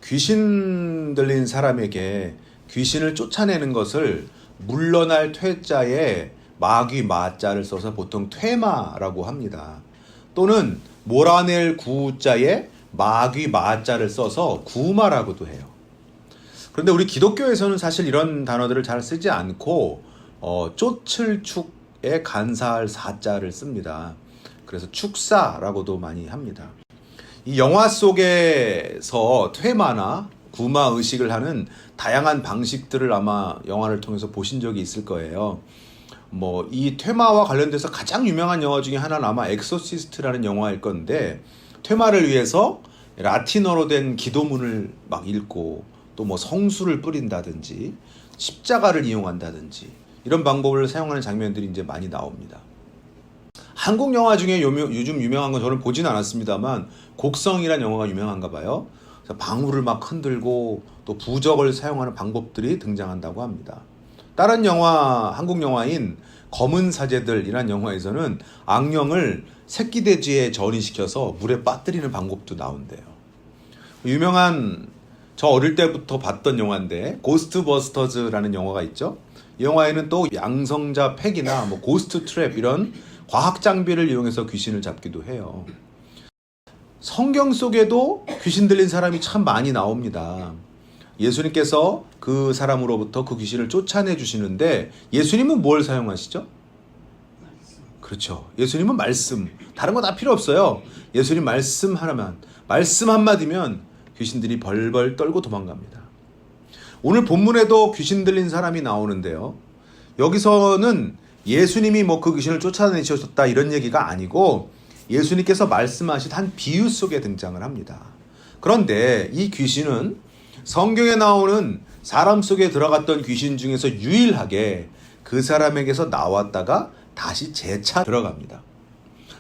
귀신 들린 사람에게 귀신을 쫓아내는 것을 물러날 퇴자에 마귀 마자를 써서 보통 퇴마라고 합니다. 또는 몰아낼 구자에 마귀 마자를 써서 구마라고도 해요. 그런데 우리 기독교에서는 사실 이런 단어들을 잘 쓰지 않고 쫓을 축에 간사할 사자를 씁니다. 그래서 축사라고도 많이 합니다. 이 영화 속에서 퇴마나 구마 의식을 하는 다양한 방식들을 아마 영화를 통해서 보신 적이 있을 거예요. 이 퇴마와 관련돼서 가장 유명한 영화 중에 하나는 아마 엑소시스트라는 영화일 건데, 퇴마를 위해서 라틴어로 된 기도문을 막 읽고 또 성수를 뿌린다든지 십자가를 이용한다든지 이런 방법을 사용하는 장면들이 이제 많이 나옵니다. 한국 영화 중에 요즘 유명한 건 저는 보진 않았습니다만 곡성이라는 영화가 유명한가 봐요. 그래서 방울을 막 흔들고 또 부적을 사용하는 방법들이 등장한다고 합니다. 다른 영화, 한국 영화인 검은 사제들이라는 영화에서는 악령을 새끼돼지에 전이시켜서 물에 빠뜨리는 방법도 나온대요. 유명한, 저 어릴 때부터 봤던 영화인데 고스트버스터즈라는 영화가 있죠. 이 영화에는 또 양성자 팩이나 고스트 트랩 이런 과학 장비를 이용해서 귀신을 잡기도 해요. 성경 속에도 귀신 들린 사람이 참 많이 나옵니다. 예수님께서 그 사람으로부터 그 귀신을 쫓아내 주시는데 예수님은 뭘 사용하시죠? 그렇죠. 예수님은 말씀. 다른 거 다 필요 없어요. 예수님 말씀 하나만, 말씀 한마디면 귀신들이 벌벌 떨고 도망갑니다. 오늘 본문에도 귀신 들린 사람이 나오는데요. 여기서는 예수님이 그 귀신을 쫓아내셨다 이런 얘기가 아니고 예수님께서 말씀하신 한 비유 속에 등장을 합니다. 그런데 이 귀신은 성경에 나오는 사람 속에 들어갔던 귀신 중에서 유일하게 그 사람에게서 나왔다가 다시 재차 들어갑니다.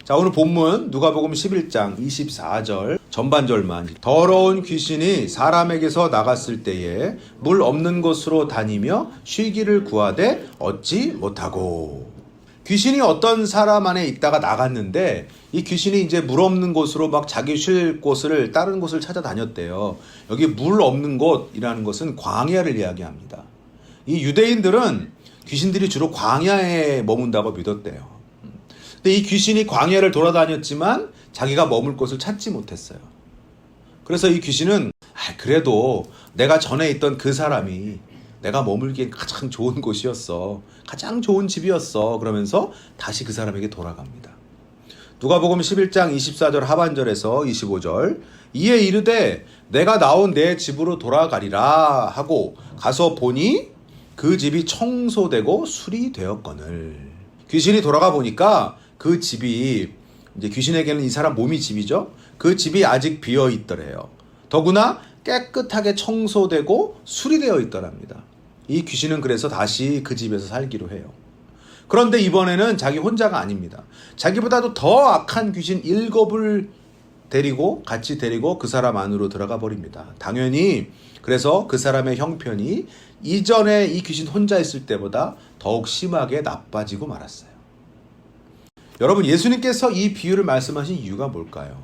자, 오늘 본문 누가복음 11장 24절 전반절만. 더러운 귀신이 사람에게서 나갔을 때에 물 없는 곳으로 다니며 쉬기를 구하되 얻지 못하고. 귀신이 어떤 사람 안에 있다가 나갔는데 이 귀신이 이제 물 없는 곳으로 막 자기 쉴 곳을 다른 곳을 찾아다녔대요. 여기 물 없는 곳이라는 것은 광야를 이야기합니다. 이 유대인들은 귀신들이 주로 광야에 머문다고 믿었대요. 근데 이 귀신이 광야를 돌아다녔지만 자기가 머물 곳을 찾지 못했어요. 그래서 이 귀신은 그래도 내가 전에 있던 그 사람이 내가 머물기엔 가장 좋은 곳이었어. 가장 좋은 집이었어. 그러면서 다시 그 사람에게 돌아갑니다. 누가복음 11장 24절 하반절에서 25절. 이에 이르되 내가 나온 내 집으로 돌아가리라 하고 가서 보니 그 집이 청소되고 수리되었거늘. 귀신이 돌아가 보니까 그 집이, 이제 귀신에게는 이 사람 몸이 집이죠. 그 집이 아직 비어 있더래요. 더구나 깨끗하게 청소되고 수리되어 있더랍니다. 이 귀신은 그래서 다시 그 집에서 살기로 해요. 그런데 이번에는 자기 혼자가 아닙니다. 자기보다도 더 악한 귀신 7을 같이 데리고 그 사람 안으로 들어가 버립니다. 당연히 그래서 그 사람의 형편이 이전에 이 귀신 혼자 있을 때보다 더욱 심하게 나빠지고 말았어요. 여러분, 예수님께서 이 비유를 말씀하신 이유가 뭘까요?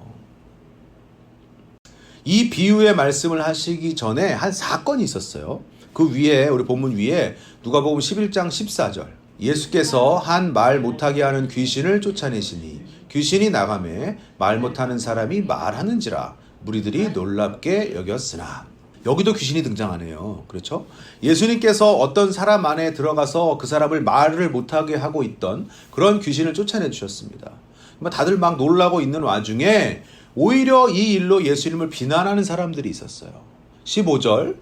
이 비유의 말씀을 하시기 전에 한 사건이 있었어요. 그 위에, 우리 본문 위에 누가복음 11장 14절. 예수께서 한 말 못하게 하는 귀신을 쫓아내시니 귀신이 나가매 말 못하는 사람이 말하는지라 무리들이 놀랍게 여겼으나. 여기도 귀신이 등장하네요. 그렇죠? 예수님께서 어떤 사람 안에 들어가서 그 사람을 말을 못하게 하고 있던 그런 귀신을 쫓아내 주셨습니다. 다들 막 놀라고 있는 와중에 오히려 이 일로 예수님을 비난하는 사람들이 있었어요. 15절.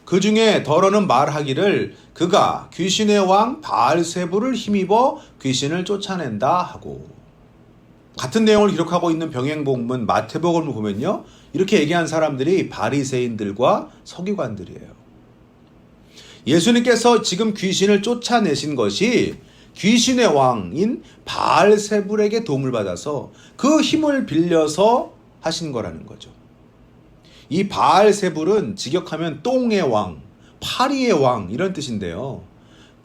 그 중에 더러는 말하기를 그가 귀신의 왕 바알세부를 힘입어 귀신을 쫓아낸다 하고. 같은 내용을 기록하고 있는 병행본문 마태복음을 보면요, 이렇게 얘기한 사람들이 바리새인들과 서기관들이에요. 예수님께서 지금 귀신을 쫓아내신 것이 귀신의 왕인 바알세불에게 도움을 받아서 그 힘을 빌려서 하신 거라는 거죠. 이 바알세불은 직역하면 똥의 왕, 파리의 왕 이런 뜻인데요.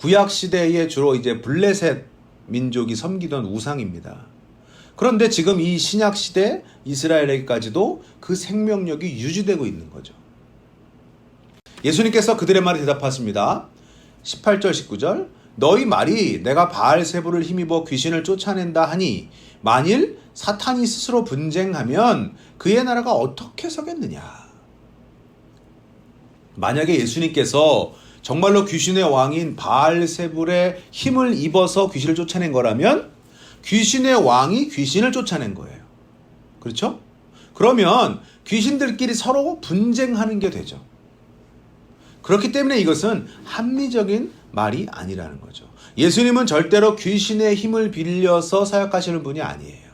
구약 시대에 주로 이제 블레셋 민족이 섬기던 우상입니다. 그런데 지금 이 신약 시대 이스라엘에게까지도 그 생명력이 유지되고 있는 거죠. 예수님께서 그들의 말에 대답하십니다. 18절 19절 너희 말이 내가 바알세불을 힘입어 귀신을 쫓아낸다 하니 만일 사탄이 스스로 분쟁하면 그의 나라가 어떻게 서겠느냐. 만약에 예수님께서 정말로 귀신의 왕인 바알세불의 힘을 입어서 귀신을 쫓아낸 거라면 귀신의 왕이 귀신을 쫓아낸 거예요. 그렇죠? 그러면 귀신들끼리 서로 분쟁하는 게 되죠. 그렇기 때문에 이것은 합리적인 말이 아니라는 거죠. 예수님은 절대로 귀신의 힘을 빌려서 사역하시는 분이 아니에요.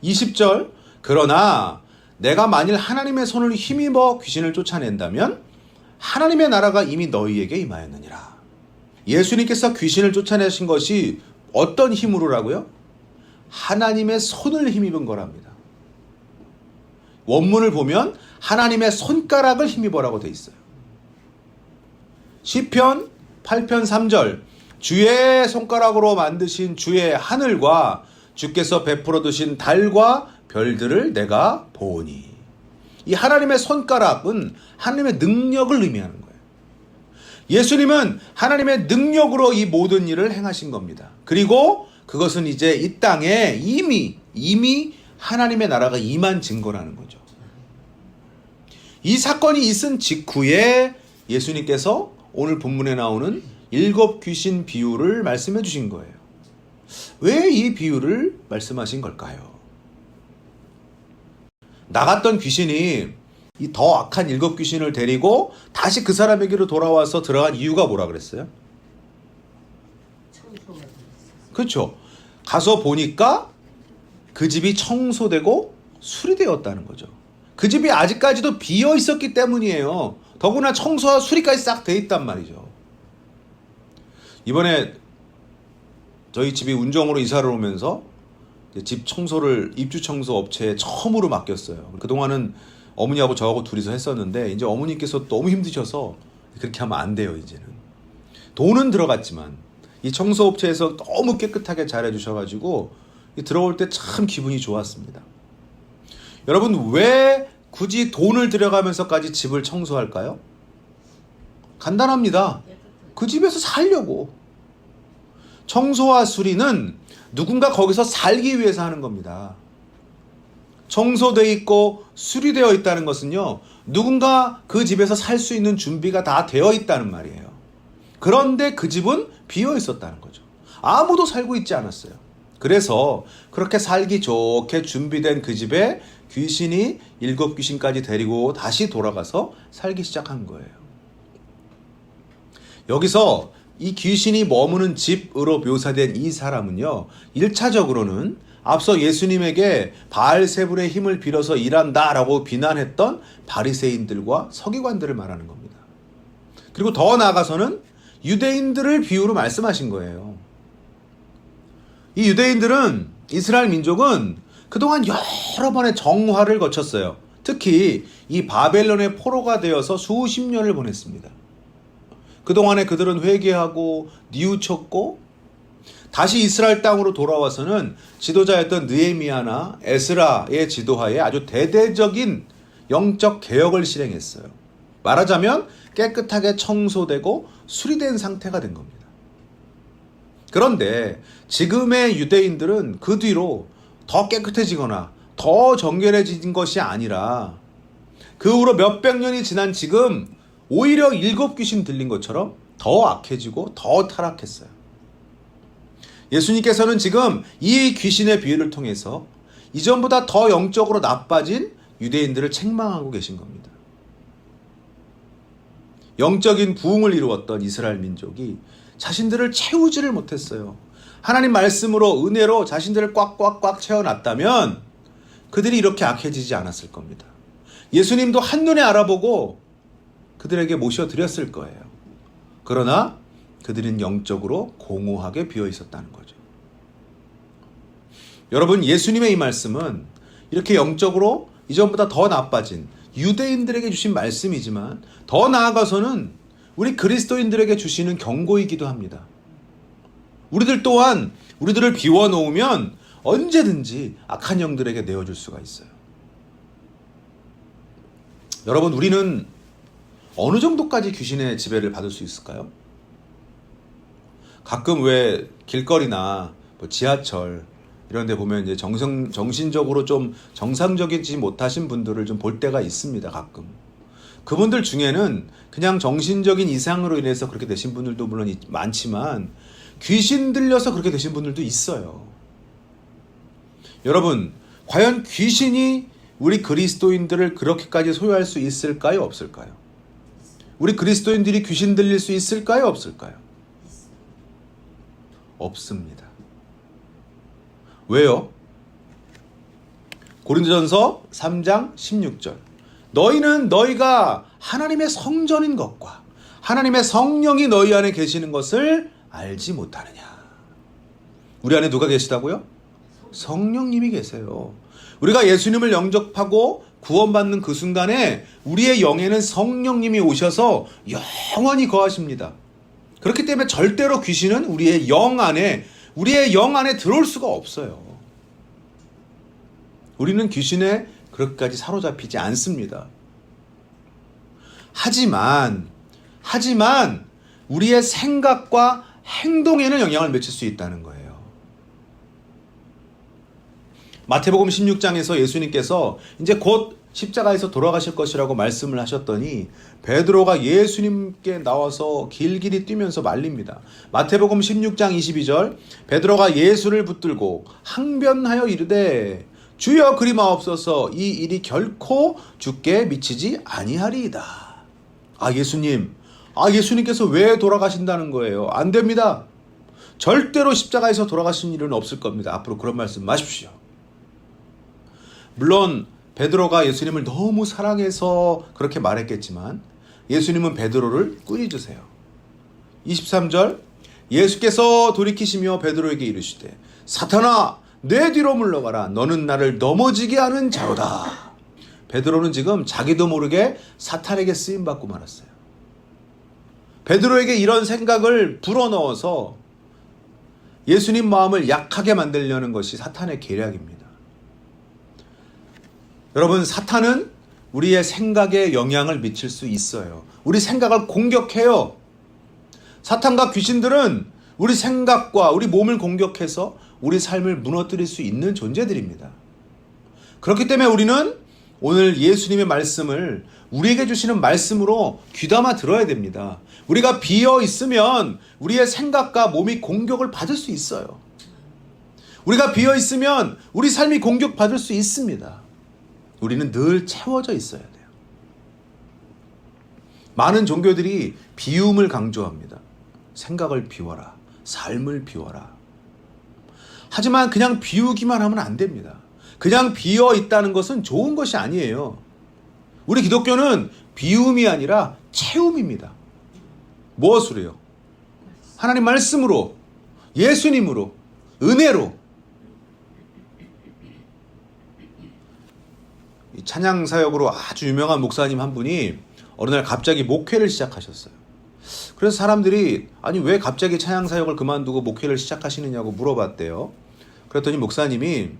20절 그러나 내가 만일 하나님의 손을 힘입어 귀신을 쫓아낸다면 하나님의 나라가 이미 너희에게 임하였느니라. 예수님께서 귀신을 쫓아내신 것이 어떤 힘으로라고요? 하나님의 손을 힘입은 거랍니다. 원문을 보면 하나님의 손가락을 힘입어라고 돼 있어요. 시편 8편 3절 주의 손가락으로 만드신 주의 하늘과 주께서 베풀어 두신 달과 별들을 내가 보오니. 이 하나님의 손가락은 하나님의 능력을 의미하는 거예요. 예수님은 하나님의 능력으로 이 모든 일을 행하신 겁니다. 그리고 그것은 이제 이 땅에 이미 하나님의 나라가 임한 증거라는 거죠. 이 사건이 있은 직후에 예수님께서 오늘 본문에 나오는 7 귀신 비유를 말씀해 주신 거예요. 왜 이 비유를 말씀하신 걸까요? 나갔던 귀신이 이 더 악한 7 귀신을 데리고 다시 그 사람에게로 돌아와서 들어간 이유가 뭐라 그랬어요? 그렇죠. 가서 보니까 그 집이 청소되고 수리되었다는 거죠. 그 집이 아직까지도 비어 있었기 때문이에요. 더구나 청소와 수리까지 싹 돼 있단 말이죠. 이번에 저희 집이 운정으로 이사를 오면서 집 청소를 입주 청소 업체에 처음으로 맡겼어요. 그동안은 어머니하고 저하고 둘이서 했었는데 이제 어머니께서 너무 힘드셔서 그렇게 하면 안 돼요. 이제는 돈은 들어갔지만 이 청소 업체에서 너무 깨끗하게 잘해 주셔가지고 들어올 때 참 기분이 좋았습니다. 여러분 왜 굳이 돈을 들여가면서까지 집을 청소할까요? 간단합니다. 그 집에서 살려고. 청소와 수리는 누군가 거기서 살기 위해서 하는 겁니다. 청소되어 있고 수리되어 있다는 것은요, 누군가 그 집에서 살 수 있는 준비가 다 되어 있다는 말이에요. 그런데 그 집은 비어 있었다는 거죠. 아무도 살고 있지 않았어요. 그래서 그렇게 살기 좋게 준비된 그 집에 귀신이 7 귀신까지 데리고 다시 돌아가서 살기 시작한 거예요. 여기서 이 귀신이 머무는 집으로 묘사된 이 사람은요, 1차적으로는 앞서 예수님에게 바알세불의 힘을 빌어서 일한다라고 비난했던 바리새인들과 서기관들을 말하는 겁니다. 그리고 더 나아가서는 유대인들을 비유로 말씀하신 거예요. 이 유대인들은, 이스라엘 민족은 그동안 여러 번의 정화를 거쳤어요. 특히 이 바벨론의 포로가 되어서 수십 년을 보냈습니다. 그동안에 그들은 회개하고 뉘우쳤고 다시 이스라엘 땅으로 돌아와서는 지도자였던 느헤미야나 에스라의 지도하에 아주 대대적인 영적 개혁을 실행했어요. 말하자면 깨끗하게 청소되고 수리된 상태가 된 겁니다. 그런데 지금의 유대인들은 그 뒤로 더 깨끗해지거나 더 정결해진 것이 아니라 그 후로 몇백 년이 지난 지금 오히려 7 귀신 들린 것처럼 더 악해지고 더 타락했어요. 예수님께서는 지금 이 귀신의 비유를 통해서 이전보다 더 영적으로 나빠진 유대인들을 책망하고 계신 겁니다. 영적인 부흥을 이루었던 이스라엘 민족이 자신들을 채우지를 못했어요. 하나님 말씀으로 은혜로 자신들을 꽉꽉꽉 채워놨다면 그들이 이렇게 악해지지 않았을 겁니다. 예수님도 한눈에 알아보고 그들에게 모셔드렸을 거예요. 그러나 그들은 영적으로 공허하게 비어 있었다는 거죠. 여러분, 예수님의 이 말씀은 이렇게 영적으로 이전보다 더 나빠진 유대인들에게 주신 말씀이지만 더 나아가서는 우리 그리스도인들에게 주시는 경고이기도 합니다. 우리들 또한 우리들을 비워놓으면 언제든지 악한 영들에게 내어줄 수가 있어요. 여러분, 우리는 어느 정도까지 귀신의 지배를 받을 수 있을까요? 가끔 왜 길거리나 뭐 지하철 이런 데 보면 이제 정신적으로 좀 정상적이지 못하신 분들을 좀 볼 때가 있습니다, 가끔. 그분들 중에는 그냥 정신적인 이상으로 인해서 그렇게 되신 분들도 물론 많지만 귀신 들려서 그렇게 되신 분들도 있어요. 여러분, 과연 귀신이 우리 그리스도인들을 그렇게까지 소유할 수 있을까요? 없을까요? 우리 그리스도인들이 귀신 들릴 수 있을까요? 없을까요? 없습니다. 왜요? 고린도전서 3장 16절. 너희는 너희가 하나님의 성전인 것과 하나님의 성령이 너희 안에 계시는 것을 알지 못하느냐. 우리 안에 누가 계시다고요? 성령님이 계세요. 우리가 예수님을 영접하고 구원받는 그 순간에 우리의 영에는 성령님이 오셔서 영원히 거하십니다. 그렇기 때문에 절대로 귀신은 우리의 영 안에 들어올 수가 없어요. 우리는 귀신에 그렇게까지 사로잡히지 않습니다. 하지만 우리의 생각과 행동에는 영향을 미칠 수 있다는 거예요. 마태복음 16장에서 예수님께서 이제 곧 십자가에서 돌아가실 것이라고 말씀을 하셨더니 베드로가 예수님께 나와서 길길이 뛰면서 말립니다. 마태복음 16장 22절 베드로가 예수를 붙들고 항변하여 이르되 주여 그리 마옵소서 이 일이 결코 주께 미치지 아니하리이다. 예수님께서 왜 돌아가신다는 거예요? 안 됩니다. 절대로 십자가에서 돌아가신 일은 없을 겁니다. 앞으로 그런 말씀 마십시오. 물론 베드로가 예수님을 너무 사랑해서 그렇게 말했겠지만 예수님은 베드로를 꾸짖으세요. 23절 예수께서 돌이키시며 베드로에게 이르시되 사탄아 내 뒤로 물러가라 너는 나를 넘어지게 하는 자로다. 베드로는 지금 자기도 모르게 사탄에게 쓰임받고 말았어요. 베드로에게 이런 생각을 불어넣어서 예수님 마음을 약하게 만들려는 것이 사탄의 계략입니다. 여러분, 사탄은 우리의 생각에 영향을 미칠 수 있어요. 우리 생각을 공격해요. 사탄과 귀신들은 우리 생각과 우리 몸을 공격해서 우리 삶을 무너뜨릴 수 있는 존재들입니다. 그렇기 때문에 우리는 오늘 예수님의 말씀을 우리에게 주시는 말씀으로 귀담아 들어야 됩니다. 우리가 비어 있으면 우리의 생각과 몸이 공격을 받을 수 있어요. 우리가 비어 있으면 우리 삶이 공격받을 수 있습니다. 우리는 늘 채워져 있어야 돼요. 많은 종교들이 비움을 강조합니다. 생각을 비워라. 삶을 비워라. 하지만 그냥 비우기만 하면 안 됩니다. 그냥 비어 있다는 것은 좋은 것이 아니에요. 우리 기독교는 비움이 아니라 채움입니다. 무엇으로요? 하나님 말씀으로, 예수님으로, 은혜로. 찬양 사역으로 아주 유명한 목사님 한 분이 어느 날 갑자기 목회를 시작하셨어요. 그래서 사람들이 아니 왜 갑자기 찬양 사역을 그만두고 목회를 시작하시느냐고 물어봤대요. 그랬더니 목사님이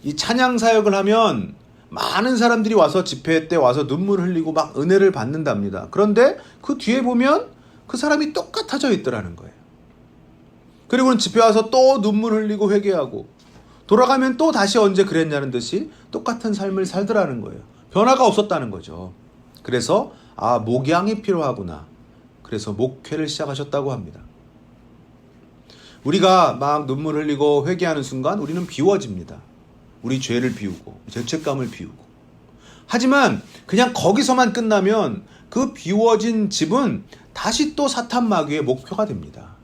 이 찬양 사역을 하면 많은 사람들이 와서 집회 때 와서 눈물 흘리고 막 은혜를 받는답니다. 그런데 그 뒤에 보면 그 사람이 똑같아져 있더라는 거예요. 그리고는 집회 와서 또 눈물 흘리고 회개하고 돌아가면 또 다시 언제 그랬냐는 듯이 똑같은 삶을 살더라는 거예요. 변화가 없었다는 거죠. 그래서 목양이 필요하구나. 그래서 목회를 시작하셨다고 합니다. 우리가 막 눈물 흘리고 회개하는 순간 우리는 비워집니다. 우리 죄를 비우고 죄책감을 비우고. 하지만 그냥 거기서만 끝나면 그 비워진 집은 다시 또 사탄 마귀의 목표가 됩니다.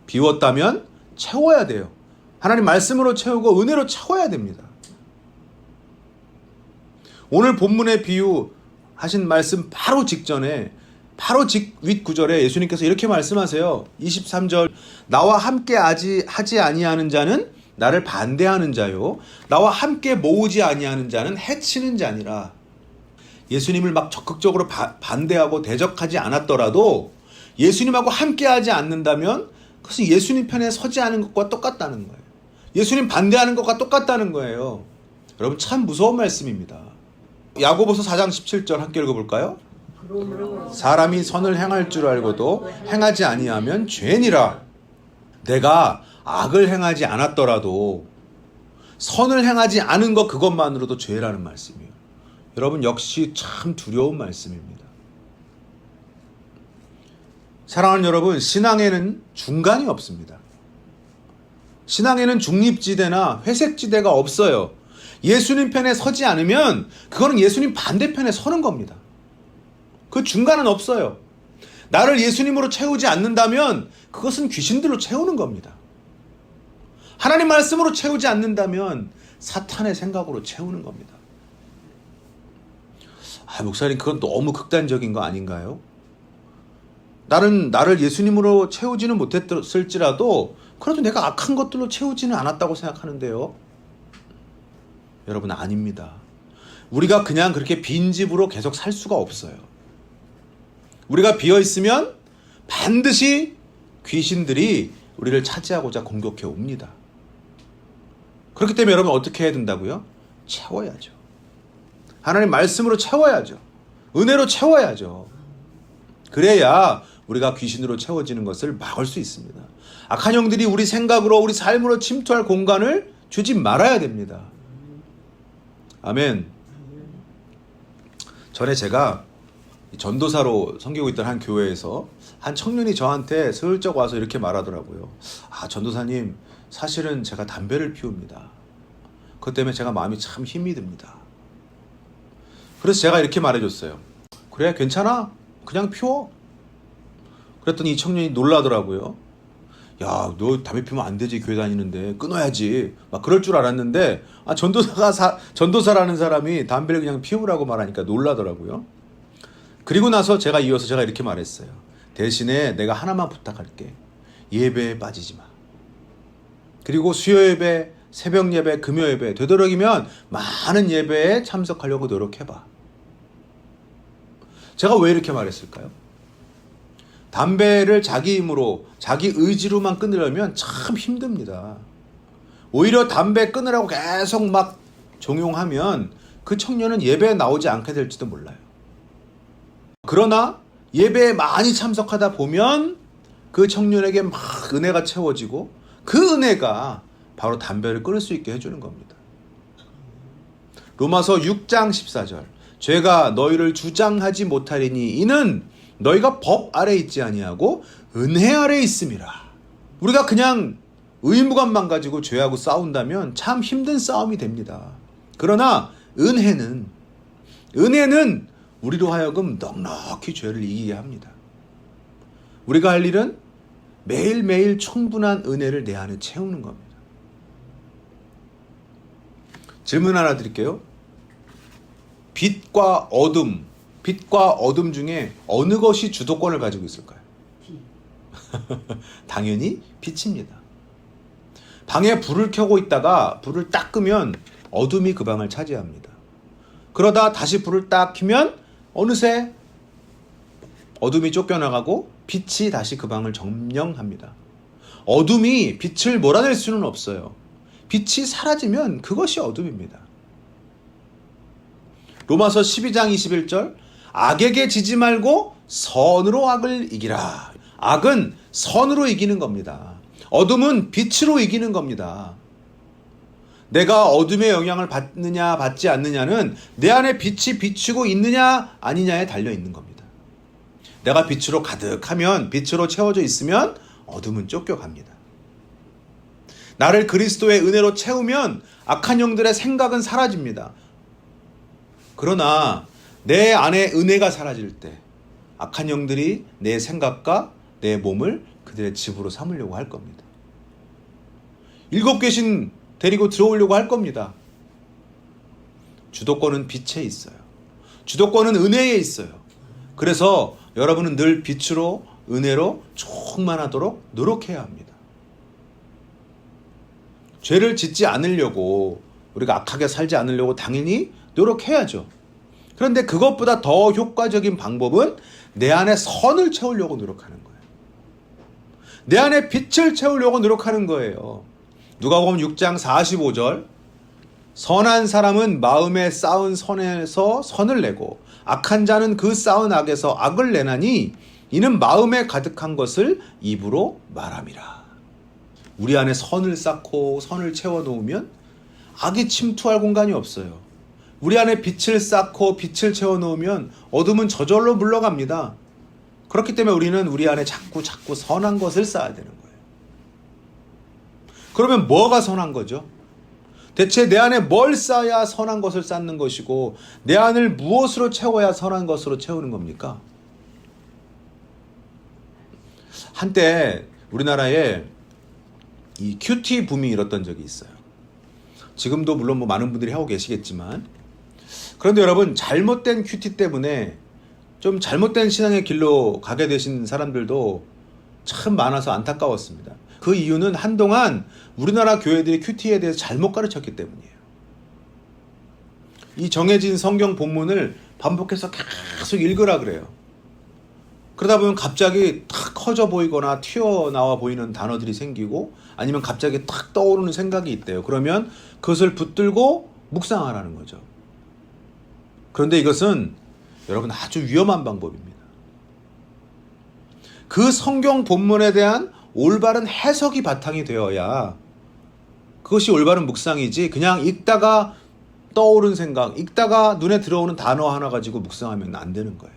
비웠다면 채워야 돼요. 하나님 말씀으로 채우고 은혜로 채워야 됩니다. 오늘 본문의 비유하신 말씀 바로 직전에 바로 윗 구절에 예수님께서 이렇게 말씀하세요. 23절 나와 함께 하지 아니하는 자는 나를 반대하는 자요 나와 함께 모으지 아니하는 자는 해치는 자니라. 예수님을 막 적극적으로 반대하고 대적하지 않았더라도 예수님하고 함께 하지 않는다면 그것은 예수님 편에 서지 않은 것과 똑같다는 거예요. 예수님 반대하는 것과 똑같다는 거예요. 여러분 참 무서운 말씀입니다. 야고보서 4장 17절 함께 읽어볼까요? 사람이 선을 행할 줄 알고도 행하지 아니하면 죄니라. 내가 악을 행하지 않았더라도 선을 행하지 않은 것 그것만으로도 죄라는 말씀이에요. 여러분, 역시 참 두려운 말씀입니다. 사랑하는 여러분, 신앙에는 중간이 없습니다. 신앙에는 중립지대나 회색지대가 없어요. 예수님 편에 서지 않으면 그거는 예수님 반대편에 서는 겁니다. 그 중간은 없어요. 나를 예수님으로 채우지 않는다면 그것은 귀신들로 채우는 겁니다. 하나님 말씀으로 채우지 않는다면 사탄의 생각으로 채우는 겁니다. 목사님, 그건 너무 극단적인 거 아닌가요? 나를 예수님으로 채우지는 못했을지라도 그래도 내가 악한 것들로 채우지는 않았다고 생각하는데요. 여러분, 아닙니다. 우리가 그냥 그렇게 빈집으로 계속 살 수가 없어요. 우리가 비어있으면 반드시 귀신들이 우리를 차지하고자 공격해 옵니다. 그렇기 때문에 여러분, 어떻게 해야 된다고요? 채워야죠. 하나님 말씀으로 채워야죠. 은혜로 채워야죠. 그래야 우리가 귀신으로 채워지는 것을 막을 수 있습니다. 악한 영들이 우리 생각으로, 우리 삶으로 침투할 공간을 주지 말아야 됩니다. 아멘. 전에 제가 전도사로 섬기고 있던 한 교회에서 한 청년이 저한테 슬쩍 와서 이렇게 말하더라고요. 전도사님, 사실은 제가 담배를 피웁니다. 그것 때문에 제가 마음이 참 힘이 듭니다. 그래서 제가 이렇게 말해줬어요. 그래, 괜찮아. 그냥 피워. 그랬더니 이 청년이 놀라더라고요. 야, 너 담배 피우면 안 되지. 교회 다니는데 끊어야지. 막 그럴 줄 알았는데 전도사라는 사람이 담배를 그냥 피우라고 말하니까 놀라더라고요. 그리고 나서 제가 이어서 이렇게 말했어요. 대신에 내가 하나만 부탁할게. 예배에 빠지지 마. 그리고 수요 예배, 새벽 예배, 금요 예배, 되도록이면 많은 예배에 참석하려고 노력해봐. 제가 왜 이렇게 말했을까요? 담배를 자기 힘으로, 자기 의지로만 끊으려면 참 힘듭니다. 오히려 담배 끊으라고 계속 막 종용하면 그 청년은 예배에 나오지 않게 될지도 몰라요. 그러나 예배에 많이 참석하다 보면 그 청년에게 막 은혜가 채워지고 그 은혜가 바로 담배를 끊을 수 있게 해주는 겁니다. 로마서 6장 14절. 죄가 너희를 주장하지 못하리니 이는 너희가 법 아래 있지 아니하고 은혜 아래 있음이라. 우리가 그냥 의무감만 가지고 죄하고 싸운다면 참 힘든 싸움이 됩니다. 그러나 은혜는 우리로 하여금 넉넉히 죄를 이기게 합니다. 우리가 할 일은 매일매일 충분한 은혜를 내 안에 채우는 겁니다. 질문 하나 드릴게요. 빛과 어둠 중에 어느 것이 주도권을 가지고 있을까요? 당연히 빛입니다. 방에 불을 켜고 있다가 불을 딱 끄면 어둠이 그 방을 차지합니다. 그러다 다시 불을 딱 켜면 어느새 어둠이 쫓겨나가고 빛이 다시 그 방을 점령합니다. 어둠이 빛을 몰아낼 수는 없어요. 빛이 사라지면 그것이 어둠입니다. 로마서 12장 21절. 악에게 지지 말고 선으로 악을 이기라. 악은 선으로 이기는 겁니다. 어둠은 빛으로 이기는 겁니다. 내가 어둠의 영향을 받느냐 받지 않느냐는 내 안에 빛이 비추고 있느냐 아니냐에 달려 있는 겁니다. 내가 빛으로 가득하면, 빛으로 채워져 있으면 어둠은 쫓겨갑니다. 나를 그리스도의 은혜로 채우면 악한 영들의 생각은 사라집니다. 그러나 내 안에 은혜가 사라질 때 악한 영들이 내 생각과 내 몸을 그들의 집으로 삼으려고 할 겁니다. 7 귀신 데리고 들어오려고 할 겁니다. 주도권은 빛에 있어요. 주도권은 은혜에 있어요. 그래서 여러분은 늘 빛으로, 은혜로 충만하도록 노력해야 합니다. 죄를 짓지 않으려고, 우리가 악하게 살지 않으려고 당연히 노력해야죠. 그런데 그것보다 더 효과적인 방법은 내 안에 선을 채우려고 노력하는 거예요. 내 안에 빛을 채우려고 노력하는 거예요. 누가복음 6장 45절. 선한 사람은 마음에 쌓은 선에서 선을 내고 악한 자는 그 쌓은 악에서 악을 내나니 이는 마음에 가득한 것을 입으로 말함이라. 우리 안에 선을 쌓고 선을 채워놓으면 악이 침투할 공간이 없어요. 우리 안에 빛을 쌓고 빛을 채워놓으면 어둠은 저절로 물러갑니다. 그렇기 때문에 우리는 우리 안에 자꾸 선한 것을 쌓아야 되는 거예요. 그러면 뭐가 선한 거죠? 대체 내 안에 뭘 쌓아야 선한 것을 쌓는 것이고 내 안을 무엇으로 채워야 선한 것으로 채우는 겁니까? 한때 우리나라에 이 큐티 붐이 일었던 적이 있어요. 지금도 물론 많은 분들이 하고 계시겠지만, 그런데 여러분, 잘못된 큐티 때문에 좀 잘못된 신앙의 길로 가게 되신 사람들도 참 많아서 안타까웠습니다. 그 이유는 한동안 우리나라 교회들이 큐티에 대해서 잘못 가르쳤기 때문이에요. 이 정해진 성경 본문을 반복해서 계속 읽으라 그래요. 그러다 보면 갑자기 탁 커져 보이거나 튀어나와 보이는 단어들이 생기고 아니면 갑자기 탁 떠오르는 생각이 있대요. 그러면 그것을 붙들고 묵상하라는 거죠. 그런데 이것은 여러분 아주 위험한 방법입니다. 그 성경 본문에 대한 올바른 해석이 바탕이 되어야 그것이 올바른 묵상이지, 그냥 읽다가 떠오른 생각, 읽다가 눈에 들어오는 단어 하나 가지고 묵상하면 안 되는 거예요.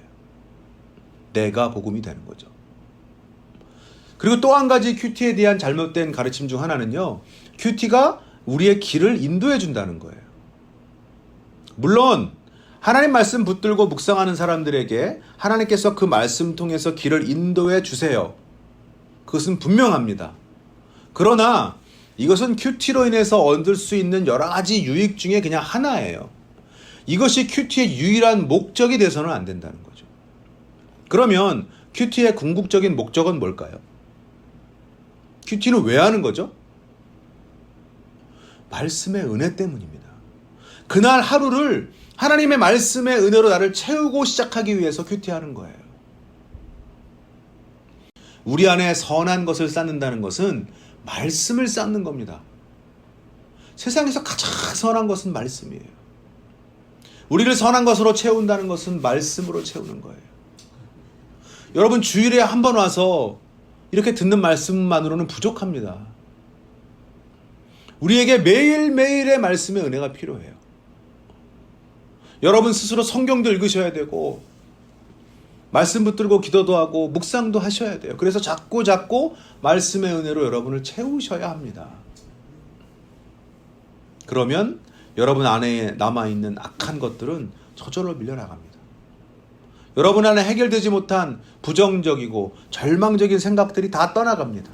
내가 복음이 되는 거죠. 그리고 또 한 가지 큐티에 대한 잘못된 가르침 중 하나는요, 큐티가 우리의 길을 인도해 준다는 거예요. 물론 하나님 말씀 붙들고 묵상하는 사람들에게 하나님께서 그 말씀 통해서 길을 인도해 주세요. 그것은 분명합니다. 그러나 이것은 큐티로 인해서 얻을 수 있는 여러 가지 유익 중에 그냥 하나예요. 이것이 큐티의 유일한 목적이 돼서는 안 된다는 거죠. 그러면 큐티의 궁극적인 목적은 뭘까요? 큐티는 왜 하는 거죠? 말씀의 은혜 때문입니다. 그날 하루를 하나님의 말씀의 은혜로 나를 채우고 시작하기 위해서 큐티하는 거예요. 우리 안에 선한 것을 쌓는다는 것은 말씀을 쌓는 겁니다. 세상에서 가장 선한 것은 말씀이에요. 우리를 선한 것으로 채운다는 것은 말씀으로 채우는 거예요. 여러분, 주일에 한 번 와서 이렇게 듣는 말씀만으로는 부족합니다. 우리에게 매일매일의 말씀의 은혜가 필요해요. 여러분 스스로 성경도 읽으셔야 되고 말씀 붙들고 기도도 하고 묵상도 하셔야 돼요. 그래서 자꾸 말씀의 은혜로 여러분을 채우셔야 합니다. 그러면 여러분 안에 남아있는 악한 것들은 저절로 밀려나갑니다. 여러분 안에 해결되지 못한 부정적이고 절망적인 생각들이 다 떠나갑니다.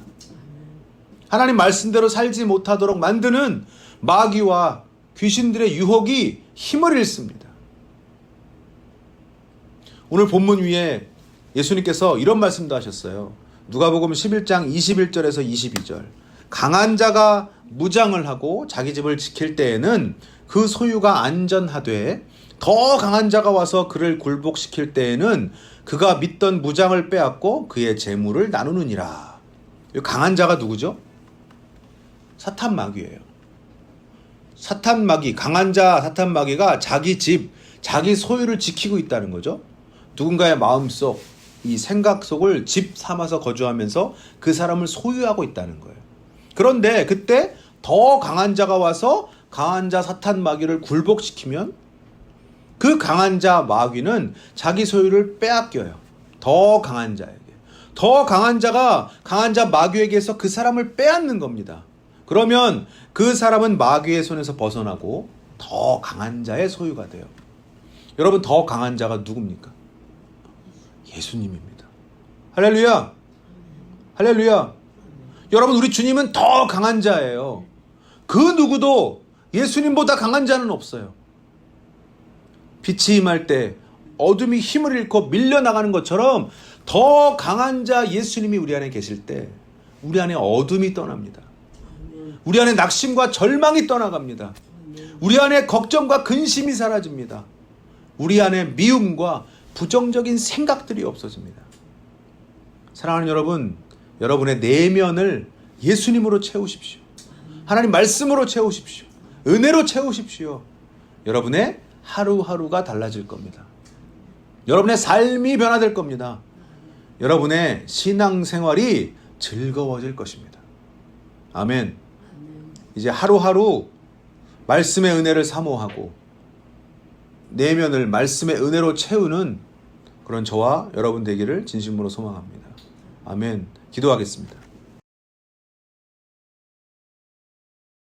하나님 말씀대로 살지 못하도록 만드는 마귀와 귀신들의 유혹이 힘을 잃습니다. 오늘 본문 위에 예수님께서 이런 말씀도 하셨어요. 누가복음 11장 21절에서 22절. 강한 자가 무장을 하고 자기 집을 지킬 때에는 그 소유가 안전하되 더 강한 자가 와서 그를 굴복시킬 때에는 그가 믿던 무장을 빼앗고 그의 재물을 나누느니라. 이 강한 자가 누구죠? 사탄 마귀예요. 사탄 마귀, 강한 자 사탄 마귀가 자기 집, 자기 소유를 지키고 있다는 거죠. 누군가의 마음속, 이 생각 속을 집 삼아서 거주하면서 그 사람을 소유하고 있다는 거예요. 그런데 그때 더 강한 자가 와서 강한 자 사탄 마귀를 굴복시키면 그 강한 자 마귀는 자기 소유를 빼앗겨요. 더 강한 자에게. 더 강한 자가 강한 자 마귀에게서 그 사람을 빼앗는 겁니다. 그러면 그 사람은 마귀의 손에서 벗어나고 더 강한 자의 소유가 돼요. 여러분, 더 강한 자가 누굽니까? 예수님입니다. 할렐루야! 할렐루야! 여러분, 우리 주님은 더 강한 자예요. 그 누구도 예수님보다 강한 자는 없어요. 빛이 임할 때 어둠이 힘을 잃고 밀려나가는 것처럼 더 강한 자 예수님이 우리 안에 계실 때 우리 안에 어둠이 떠납니다. 우리 안에 낙심과 절망이 떠나갑니다. 우리 안에 걱정과 근심이 사라집니다. 우리 안에 미움과 부정적인 생각들이 없어집니다. 사랑하는 여러분, 여러분의 내면을 예수님으로 채우십시오. 하나님 말씀으로 채우십시오. 은혜로 채우십시오. 여러분의 하루하루가 달라질 겁니다. 여러분의 삶이 변화될 겁니다. 여러분의 신앙생활이 즐거워질 것입니다. 아멘. 이제 하루하루 말씀의 은혜를 사모하고 내면을 말씀의 은혜로 채우는 그런 저와 여러분 되기를 진심으로 소망합니다. 아멘. 기도하겠습니다.